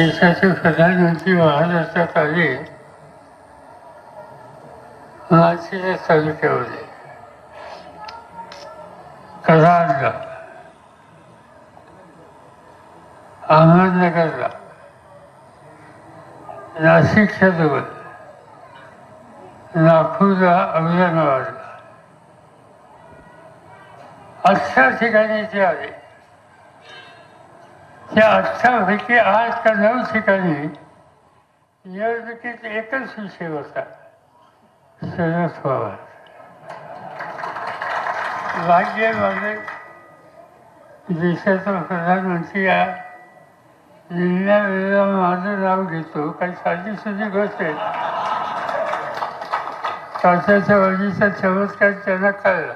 देशाचे प्रधानमंत्री महाराष्ट्रात आले माचीच्या तालुक्यामध्ये कराडला, अहमदनगरला, नाशिकच्या जवळ, नागपूरला, औरंगाबादला अशा ठिकाणी ते आले. त्या 18पैकी 8 का 9 ठिकाणी निवडणुकीत एकच विषय होता, शरद पवार. भाग्य माझे देशाचा प्रधानमंत्री निर्णया वेळेला माझं नाव घेतो, काही साधी गोष्ट आहे. काचाच्या वडीचा चमत्कार त्यांना कळला.